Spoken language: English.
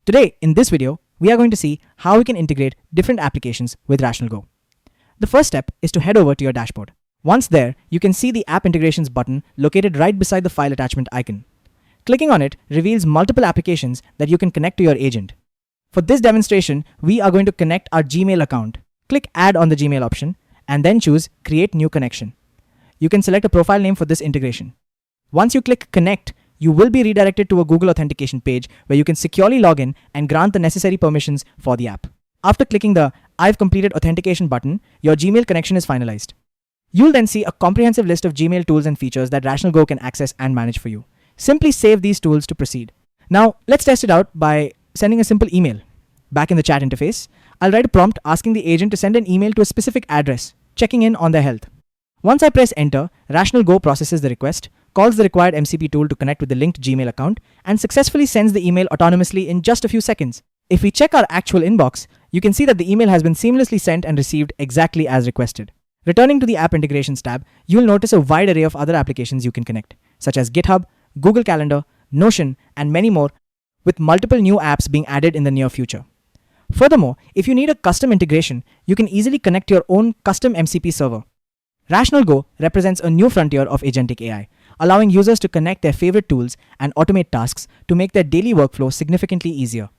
Today, in this video, we are going to see how we can integrate different applications with RationalGO. The first step is to head over to your dashboard. Once there, you can see the App Integrations button located right beside the file attachment icon. Clicking on it reveals multiple applications that you can connect to your agent. For this demonstration, we are going to connect our Gmail account. Click Add on the Gmail option and then choose Create New Connection. You can select a profile name for this integration. Once you click Connect, you will be redirected to a Google authentication page where you can securely log in and grant the necessary permissions for the app. After clicking the I've completed authentication button, your Gmail connection is finalized. You'll then see a comprehensive list of Gmail tools and features that RationalGO can access and manage for you. Simply save these tools to proceed. Now, let's test it out by sending a simple email. Back in the chat interface, I'll write a prompt asking the agent to send an email to a specific address, checking in on their health. Once I press enter, RationalGO processes the request, calls the required MCP tool to connect with the linked Gmail account, and successfully sends the email autonomously in just a few seconds. If we check our actual inbox, you can see that the email has been seamlessly sent and received exactly as requested. Returning to the App Integrations tab, you'll notice a wide array of other applications you can connect, such as GitHub, Google Calendar, Notion, and many more, with multiple new apps being added in the near future. Furthermore, if you need a custom integration, you can easily connect your own custom MCP server. RationalGO represents a new frontier of Agentic AI, allowing users to connect their favorite tools and automate tasks to make their daily workflow significantly easier.